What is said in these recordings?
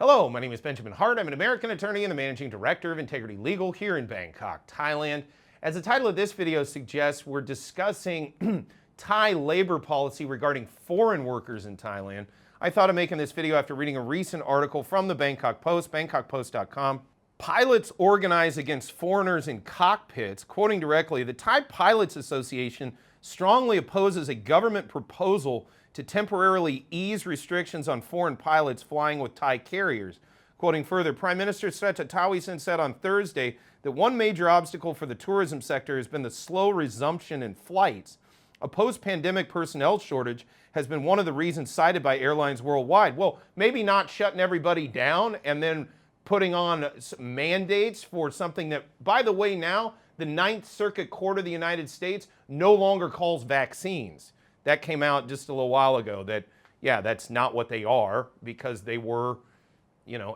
Hello, my name is Benjamin Hart. I'm an American attorney and the Managing Director of Integrity Legal here in Bangkok, Thailand. As the title of this video suggests, we're discussing Thai labor policy regarding foreign workers in Thailand. I thought of making this video after reading a recent article from the Bangkok Post, bangkokpost.com. Pilots organize against foreigners in cockpits. Quoting directly, the Thai Pilots Association strongly opposes a government proposal to temporarily ease restrictions on foreign pilots flying with Thai carriers. Quoting further, Prime Minister Srettha Thavisin said on Thursday that one major obstacle for the tourism sector has been the slow resumption in flights. A post-pandemic personnel shortage has been one of the reasons cited by airlines worldwide. Well, maybe not shutting everybody down and then putting on mandates for something that, by the way, now the Ninth Circuit Court of the United States no longer calls vaccines. That came out just a little while ago that, yeah, that's not what they are because they were,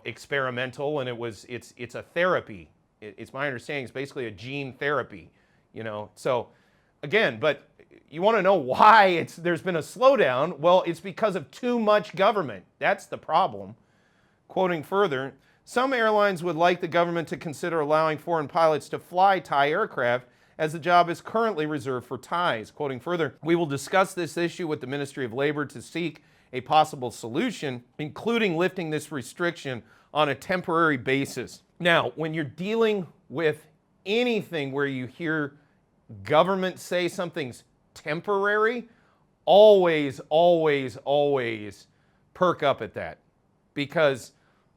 experimental and it's a therapy. It's my understanding it's basically a gene therapy, So again, but you want to know why there's been a slowdown? Well, it's because of too much government. That's the problem. Quoting further, some airlines would like the government to consider allowing foreign pilots to fly Thai aircraft as the job is currently reserved for Thais. Quoting further, we will discuss this issue with the Ministry of Labor to seek a possible solution, including lifting this restriction on a temporary basis. Now, when you're dealing with anything where you hear government say something's temporary, always perk up at that. Because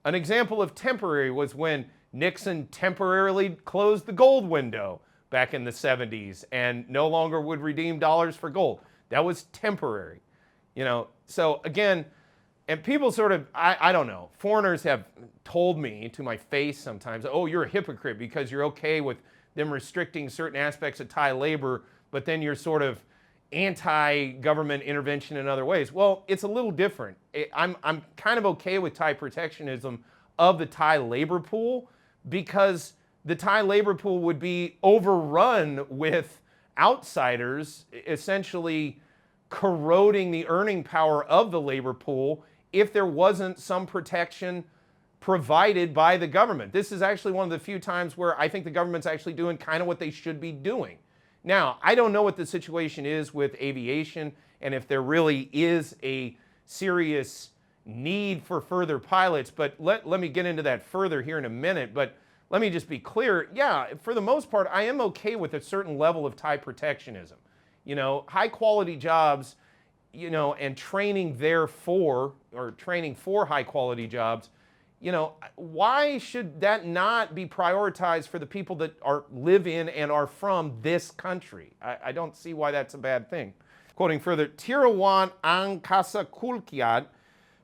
an example of temporary was when Nixon temporarily closed the gold window back in the 70s and no longer would redeem dollars for gold. That was temporary, So again, and people sort of, I don't know, foreigners have told me to my face sometimes, oh, you're a hypocrite because you're okay with them restricting certain aspects of Thai labor, but then you're sort of anti-government intervention in other ways. Well, it's a little different. I'm kind of okay with Thai protectionism of the Thai labor pool because the Thai labor pool would be overrun with outsiders essentially corroding the earning power of the labor pool if there wasn't some protection provided by the government. This is actually one of the few times where I think the government's actually doing kind of what they should be doing. Now, I don't know what the situation is with aviation and if there really is a serious need for further pilots, but let me get into that further here in a minute. But let me just be clear, yeah, for the most part, I am okay with a certain level of Thai protectionism. High quality jobs, and training for high quality jobs, why should that not be prioritized for the people that live in and are from this country? I don't see why that's a bad thing. Quoting further, Tirawan Angkasakulkiat,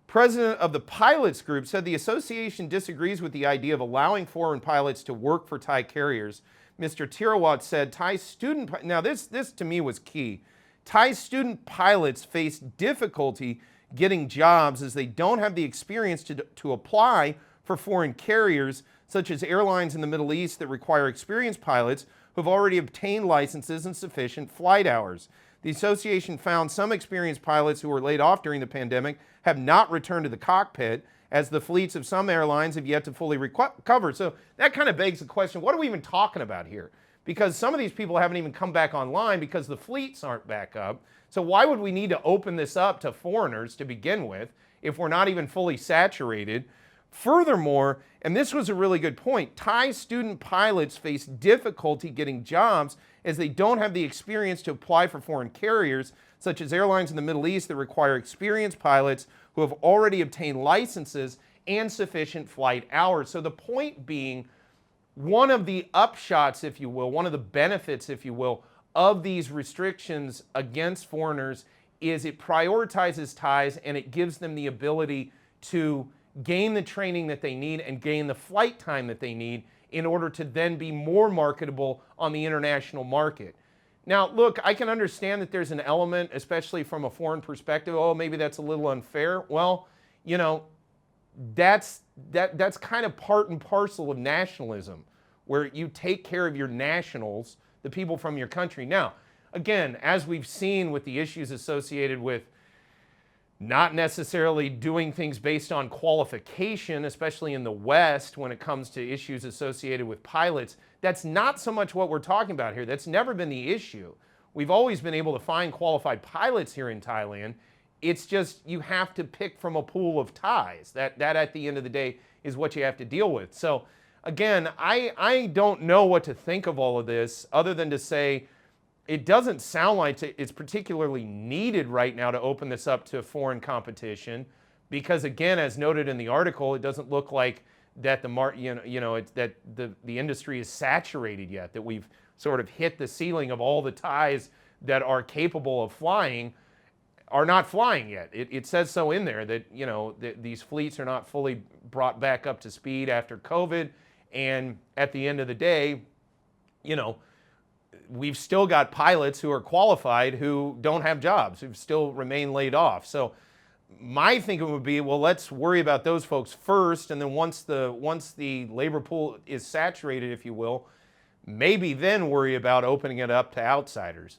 president of the pilots group, said the association disagrees with the idea of allowing foreign pilots to work for Thai carriers. Mr. Tirawat said Thai student, now this to me was key. Thai student pilots face difficulty getting jobs as they don't have the experience to apply for foreign carriers, such as airlines in the Middle East that require experienced pilots who have already obtained licenses and sufficient flight hours. The association found some experienced pilots who were laid off during the pandemic have not returned to the cockpit, as the fleets of some airlines have yet to fully recover. So that kind of begs the question, what are we even talking about here? Because some of these people haven't even come back online because the fleets aren't back up. So why would we need to open this up to foreigners to begin with if we're not even fully saturated? Furthermore, and this was a really good point, Thai student pilots face difficulty getting jobs as they don't have the experience to apply for foreign carriers, such as airlines in the Middle East that require experienced pilots who have already obtained licenses and sufficient flight hours. So the point being, one of the upshots, if you will, one of the benefits, if you will, of these restrictions against foreigners is it prioritizes Thais and it gives them the ability to gain the training that they need and gain the flight time that they need in order to then be more marketable on the international market. Now, look, I can understand that there's an element, especially from a foreign perspective, oh, maybe that's a little unfair. Well, that's kind of part and parcel of nationalism, where you take care of your nationals, the people from your country. Now, again, as we've seen with the issues associated with not necessarily doing things based on qualification, especially in the West when it comes to issues associated with pilots. That's not so much what we're talking about here. That's never been the issue. We've always been able to find qualified pilots here in Thailand. It's just you have to pick from a pool of Thais. That at the end of the day is what you have to deal with. So again, I don't know what to think of all of this other than to say it doesn't sound like it's particularly needed right now to open this up to foreign competition, because again, as noted in the article, it doesn't look like that that the industry is saturated yet, that we've sort of hit the ceiling of all the Thais that are capable of flying are not flying yet. It says so in there that these fleets are not fully brought back up to speed after COVID, and at the end of the day, we've still got pilots who are qualified who don't have jobs, who still remain laid off. So my thinking would be, well, let's worry about those folks first, and then once the labor pool is saturated, if you will, maybe then worry about opening it up to outsiders.